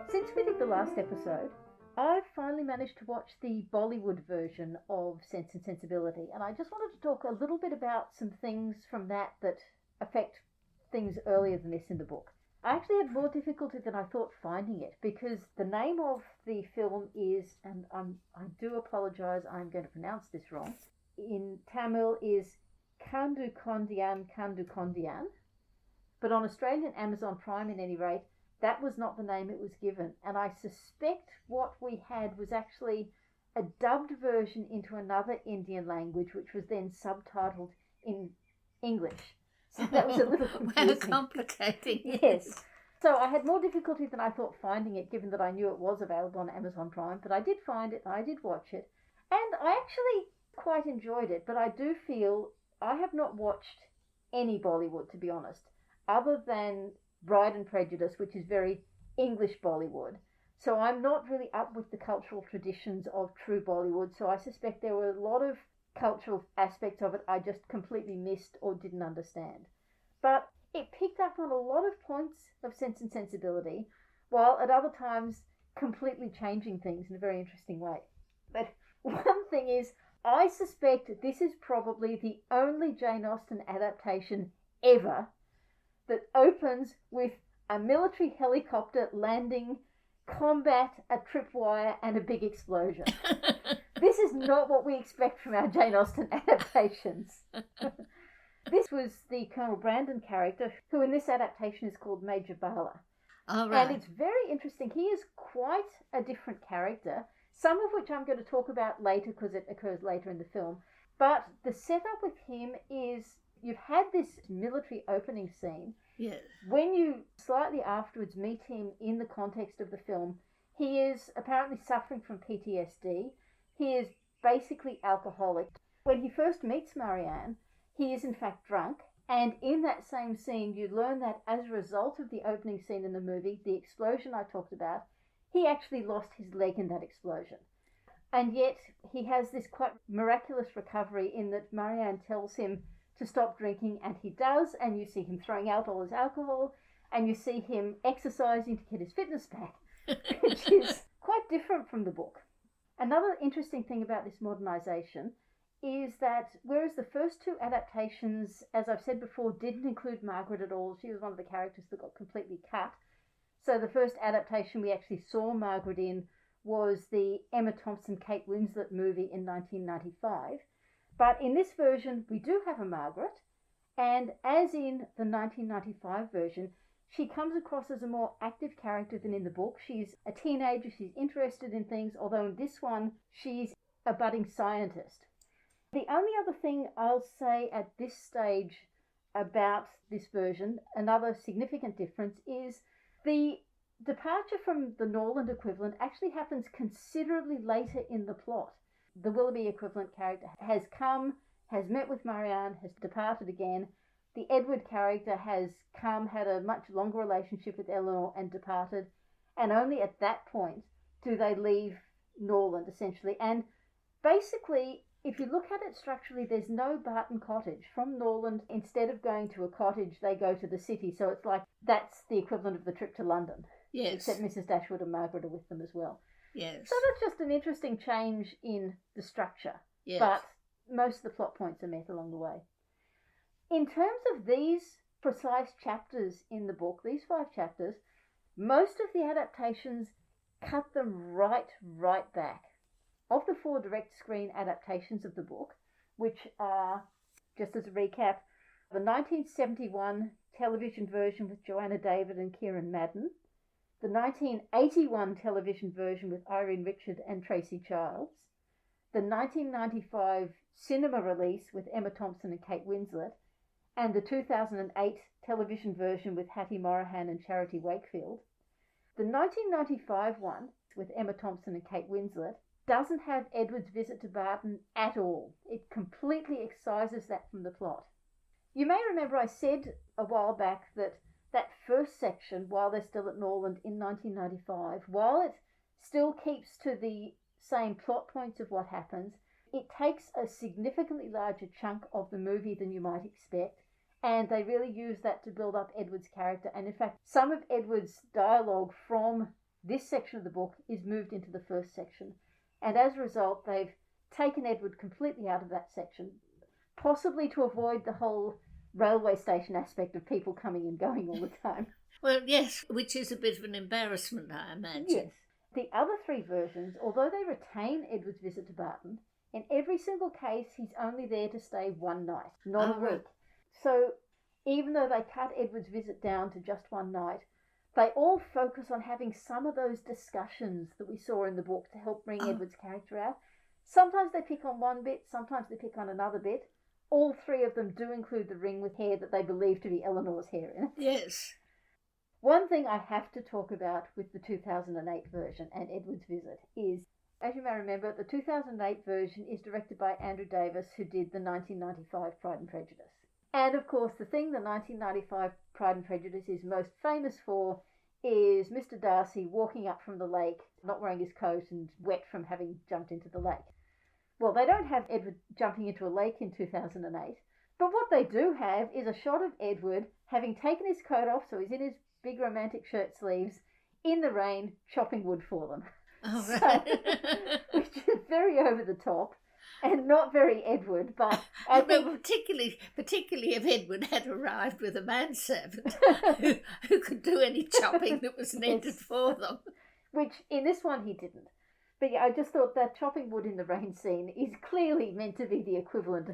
Since we did the last episode, I've finally managed to watch the Bollywood version of Sense and Sensibility, and I just wanted to talk a little bit about some things from that affect things earlier than this in the book. I actually had more difficulty than I thought finding it, because the name of the film is, and I do apologise, I'm going to pronounce this wrong, in Tamil is Kandukondain Kandukondain, but on Australian Amazon Prime, at any rate, that was not the name it was given. And I suspect what we had was actually a dubbed version into another Indian language, which was then subtitled in English. So that was a little confusing. How complicating. Yes. So I had more difficulty than I thought finding it, given that I knew it was available on Amazon Prime. But I did find it, and I did watch it. And I actually quite enjoyed it. But I do feel I have not watched any Bollywood, to be honest, other than Bride and Prejudice, which is very English Bollywood. So I'm not really up with the cultural traditions of true Bollywood. So I suspect there were a lot of cultural aspects of it I just completely missed or didn't understand. But it picked up on a lot of points of Sense and Sensibility, while at other times completely changing things in a very interesting way. But one thing is, I suspect this is probably the only Jane Austen adaptation ever that opens with a military helicopter landing, combat, a tripwire, and a big explosion. This is not what we expect from our Jane Austen adaptations. This was the Colonel Brandon character, who in this adaptation is called Major Bala. All right. And it's very interesting. He is quite a different character, some of which I'm going to talk about later because it occurs later in the film. But the setup with him is, you've had this military opening scene. Yes. When you slightly afterwards meet him in the context of the film, he is apparently suffering from PTSD. He is basically alcoholic. When he first meets Marianne, he is in fact drunk. And in that same scene, you learn that as a result of the opening scene in the movie, the explosion I talked about, he actually lost his leg in that explosion. And yet he has this quite miraculous recovery in that Marianne tells him to stop drinking, and he does, and you see him throwing out all his alcohol, and you see him exercising to get his fitness back, which is quite different from the book. Another interesting thing about this modernisation is that whereas the first two adaptations, as I've said before, didn't include Margaret at all, she was one of the characters that got completely cut. So the first adaptation we actually saw Margaret in was the Emma Thompson-Kate Winslet movie in 1995. But in this version, we do have a Margaret, and as in the 1995 version, she comes across as a more active character than in the book. She's a teenager, she's interested in things, although in this one, she's a budding scientist. The only other thing I'll say at this stage about this version, another significant difference, is the departure from the Norland equivalent actually happens considerably later in the plot. The Willoughby equivalent character has come, has met with Marianne, has departed again. The Edward character has come, had a much longer relationship with Elinor and departed. And only at that point do they leave Norland, essentially. And basically, if you look at it structurally, there's no Barton Cottage. From Norland, instead of going to a cottage, they go to the city. So it's like that's the equivalent of the trip to London. Yes. Except Mrs. Dashwood and Margaret are with them as well. Yes. So that's just an interesting change in the structure. Yes. But most of the plot points are met along the way. In terms of these precise chapters in the book, these 5 chapters, most of the adaptations cut them right back. Of the 4 direct screen adaptations of the book, which are, just as a recap, the 1971 television version with Joanna David and Kieran Madden, the 1981 television version with Irene Richard and Tracy Childs, the 1995 cinema release with Emma Thompson and Kate Winslet, and the 2008 television version with Hattie Morahan and Charity Wakefield. The 1995 one with Emma Thompson and Kate Winslet doesn't have Edward's visit to Barton at all. It completely excises that from the plot. You may remember I said a while back that that first section, while they're still at Norland in 1995, while it still keeps to the same plot points of what happens, it takes a significantly larger chunk of the movie than you might expect, and they really use that to build up Edward's character. And in fact, some of Edward's dialogue from this section of the book is moved into the first section, and as a result they've taken Edward completely out of that section, possibly to avoid the whole railway station aspect of people coming and going all the time. Well, yes, which is a bit of an embarrassment, I imagine. Yes. The other three versions, although they retain Edward's visit to Barton, in every single case he's only there to stay one night, not a week. Right. So even though they cut Edward's visit down to just one night, they all focus on having some of those discussions that we saw in the book to help bring Edward's character out. Sometimes they pick on one bit, sometimes they pick on another bit. All three of them do include the ring with hair that they believe to be Eleanor's hair in it. Yes. One thing I have to talk about with the 2008 version and Edward's visit is, as you may remember, the 2008 version is directed by Andrew Davis, who did the 1995 Pride and Prejudice. And of course, the thing the 1995 Pride and Prejudice is most famous for is Mr. Darcy walking up from the lake, not wearing his coat and wet from having jumped into the lake. Well, they don't have Edward jumping into a lake in 2008, but what they do have is a shot of Edward having taken his coat off, so he's in his big romantic shirt sleeves, in the rain, chopping wood for them. Oh, right. So, which is very over the top and not very Edward, but I think... particularly if Edward had arrived with a manservant who could do any chopping that was needed for them. Which, in this one, he didn't. But yeah, I just thought that chopping wood in the rain scene is clearly meant to be the equivalent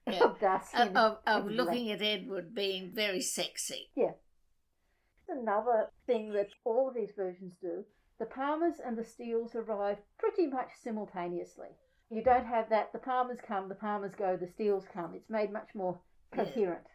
of Darcy. Of looking at Edward being very sexy. Yeah. Another thing that all of these versions do, the Palmers and the Steeles arrive pretty much simultaneously. You don't have that, the Palmers come, the Palmers go, the Steeles come. It's made much more coherent. Yeah.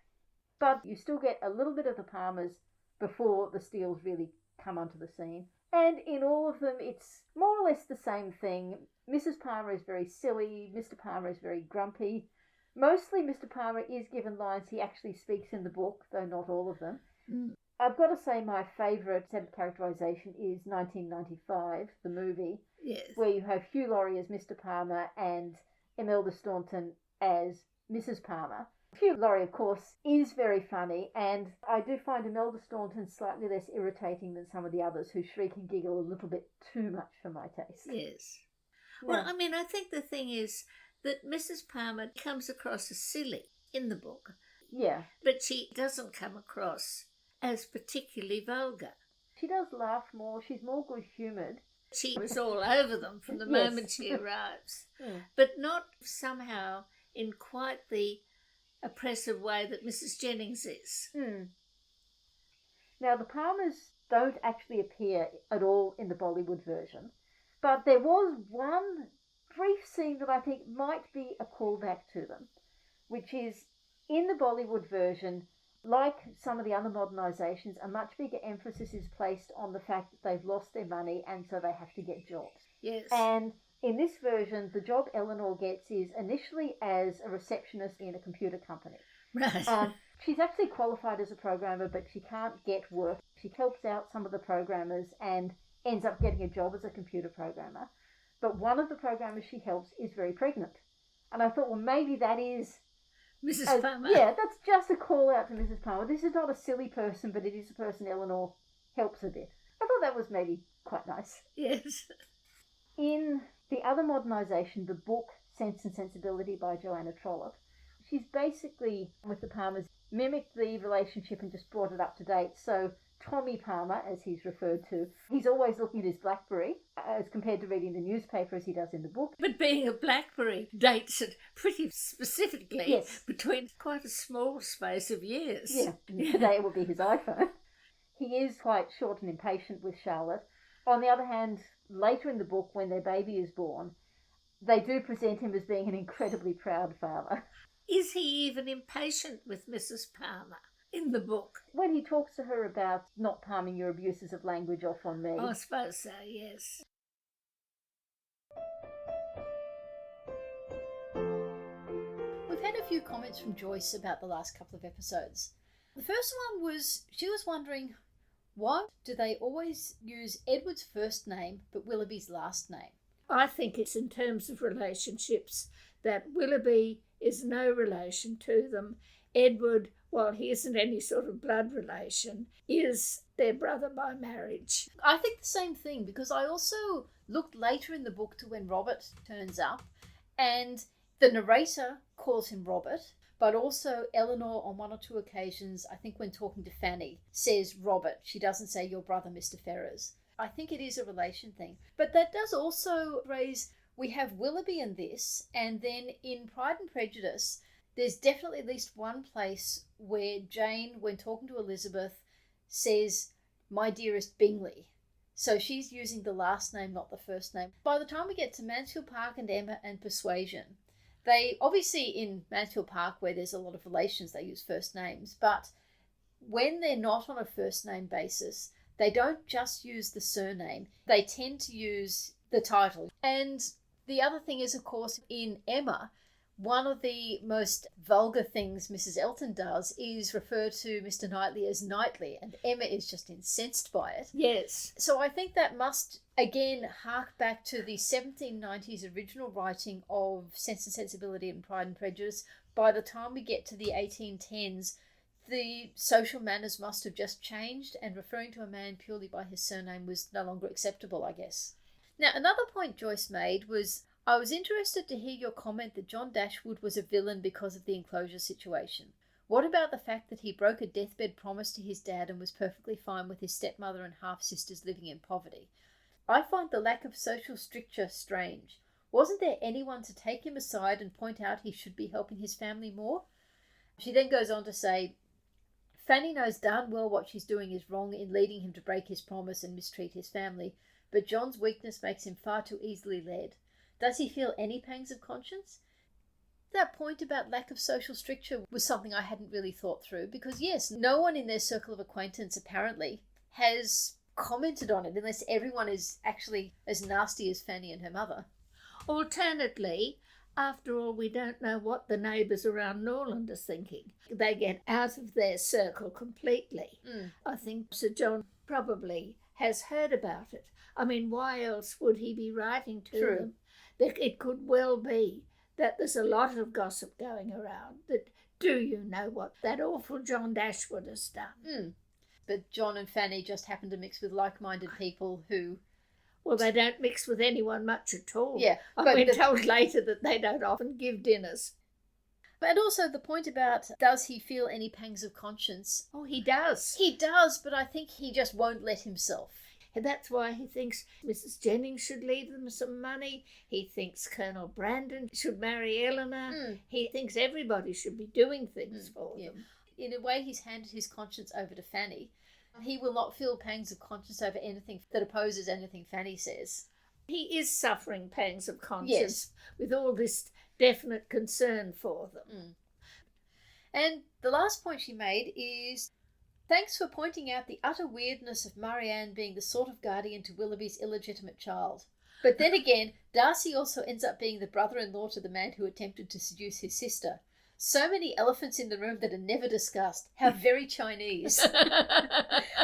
But you still get a little bit of the Palmers before the Steeles really come onto the scene. And in all of them, it's more or less the same thing. Mrs. Palmer is very silly, Mr. Palmer is very grumpy. Mostly Mr. Palmer is given lines he actually speaks in the book, though not all of them. Mm. I've got to say my favourite set of characterisation is 1995, the movie, yes, where you have Hugh Laurie as Mr. Palmer and Imelda Staunton as Mrs. Palmer. Hugh Laurie, of course, is very funny, and I do find Imelda Staunton slightly less irritating than some of the others who shriek and giggle a little bit too much for my taste. Yes. Yeah. Well, I mean, I think the thing is that Mrs. Palmer comes across as silly in the book. Yeah. But she doesn't come across as particularly vulgar. She does laugh more, she's more good-humoured. She was all over them from the Yes. moment she arrives. Yeah. But not somehow in quite the oppressive way that Mrs. Jennings is. Now, the Palmers don't actually appear at all in the Bollywood version, but there was one brief scene that I think might be a callback to them, which is in the Bollywood version, like some of the other modernisations, a much bigger emphasis is placed on the fact that they've lost their money and so they have to get jobs. Yes. And in this version, the job Elinor gets is initially as a receptionist in a computer company. Right. She's actually qualified as a programmer, but she can't get work. She helps out some of the programmers and ends up getting a job as a computer programmer. But one of the programmers she helps is very pregnant. And I thought, well, maybe that is... Mrs. Palmer. Yeah, that's just a call out to Mrs. Palmer. This is not a silly person, but it is a person Elinor helps a bit. I thought that was maybe quite nice. Yes. In the other modernisation, the book Sense and Sensibility by Joanna Tro, she's basically, with the Palmers, mimicked the relationship and just brought it up to date. So Tommy Palmer, as he's referred to, he's always looking at his BlackBerry as compared to reading the newspaper as he does in the book. But being a BlackBerry dates it pretty specifically, yes, between quite a small space of years. Yeah, today it will be his iPhone. He is quite short and impatient with Charlotte. On the other hand, later in the book, when their baby is born, they do present him as being an incredibly proud father. Is he even impatient with Mrs. Palmer in the book? When he talks to her about not palming your abuses of language off on me. I suppose so, yes. We've had had a few comments from Joyce about the last couple of episodes. The first one was, she was wondering, why do they always use Edward's first name but Willoughby's last name? I think it's in terms of relationships that Willoughby is no relation to them. Edward, while he isn't any sort of blood relation, is their brother by marriage. I think the same thing, because I also looked later in the book to when Robert turns up, and the narrator calls him Robert, but also Elinor on one or two occasions, I think when talking to Fanny, says Robert. She doesn't say your brother, Mr. Ferrers. I think it is a relation thing. But that does also raise, we have Willoughby in this, and then in Pride and Prejudice, there's definitely at least one place where Jane, when talking to Elizabeth, says, my dearest Bingley. So she's using the last name, not the first name. By the time we get to Mansfield Park and Emma and Persuasion, they obviously in Mansfield Park, where there's a lot of relations, they use first names. But when they're not on a first name basis, they don't just use the surname. They tend to use the title. And the other thing is, of course, in Emma, one of the most vulgar things Mrs. Elton does is refer to Mr. Knightley as Knightley, and Emma is just incensed by it. Yes. So I think that must, again, hark back to the 1790s original writing of Sense and Sensibility and Pride and Prejudice. By the time we get to the 1810s, the social manners must have just changed, and referring to a man purely by his surname was no longer acceptable, I guess. Now, another point Joyce made was, I was interested to hear your comment that John Dashwood was a villain because of the enclosure situation. What about the fact that he broke a deathbed promise to his dad and was perfectly fine with his stepmother and half-sisters living in poverty? I find the lack of social stricture strange. Wasn't there anyone to take him aside and point out he should be helping his family more? She then goes on to say, Fanny knows darn well what she's doing is wrong in leading him to break his promise and mistreat his family, but John's weakness makes him far too easily led. Does he feel any pangs of conscience? That point about lack of social stricture was something I hadn't really thought through, because yes, no one in their circle of acquaintance apparently has commented on it, unless everyone is actually as nasty as Fanny and her mother. Alternately, after all, we don't know what the neighbours around Norland are thinking. They get out of their circle completely. I think Sir John probably has heard about it. I mean, why else would he be writing to them? It could well be that there's a lot of gossip going around that, do you know what that awful John Dashwood has done? But John and Fanny just happen to mix with like-minded people who... Well, they don't mix with anyone much at all. Yeah. I've been told later that they don't often give dinners. But also the point about, does he feel any pangs of conscience? Oh, he does. He does, but I think he just won't let himself. And that's why he thinks Mrs. Jennings should leave them some money. He thinks Colonel Brandon should marry Elinor. He thinks everybody should be doing things for them. In a way, he's handed his conscience over to Fanny. He will not feel pangs of conscience over anything that opposes anything Fanny says. He is suffering pangs of conscience with all this definite concern for them. And the last point she made is, thanks for pointing out the utter weirdness of Marianne being the sort of guardian to Willoughby's illegitimate child. But then again, Darcy also ends up being the brother-in-law to the man who attempted to seduce his sister. So many elephants in the room that are never discussed. How very Chinese.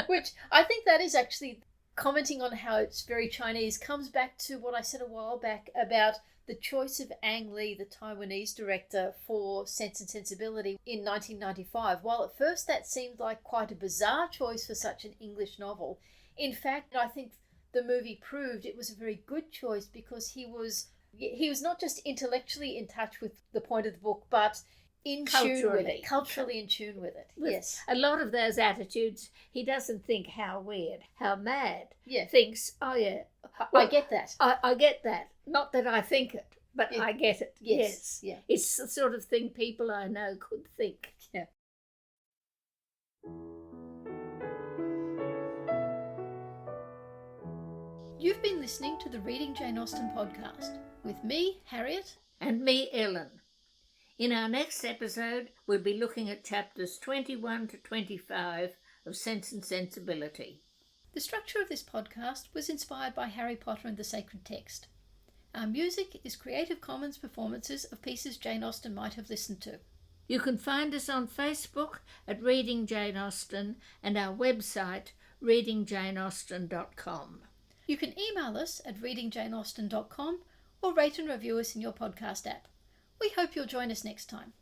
Which I think that is actually, commenting on how it's very Chinese, comes back to what I said a while back about the choice of Ang Lee, the Taiwanese director, for Sense and Sensibility in 1995. While at first that seemed like quite a bizarre choice for such an English novel, in fact, I think the movie proved it was a very good choice, because he was not just intellectually in touch with the point of the book, but culturally in tune with it. Yes. A lot of those attitudes, he doesn't think how weird, how mad. Yeah. Thinks, oh yeah. Well, I get that. I get that. Not that I think it, but I get it. Yes. Yeah. It's the sort of thing people I know could think. Yeah. You've been listening to the Reading Jane Austen podcast with me, Harriet. And me, Ellen. In our next episode, we'll be looking at chapters 21 to 25 of Sense and Sensibility. The structure of this podcast was inspired by Harry Potter and the Sacred Text. Our music is Creative Commons performances of pieces Jane Austen might have listened to. You can find us on Facebook at Reading Jane Austen and our website readingjaneausten.com. You can email us at readingjaneausten.com or rate and review us in your podcast app. We hope you'll join us next time.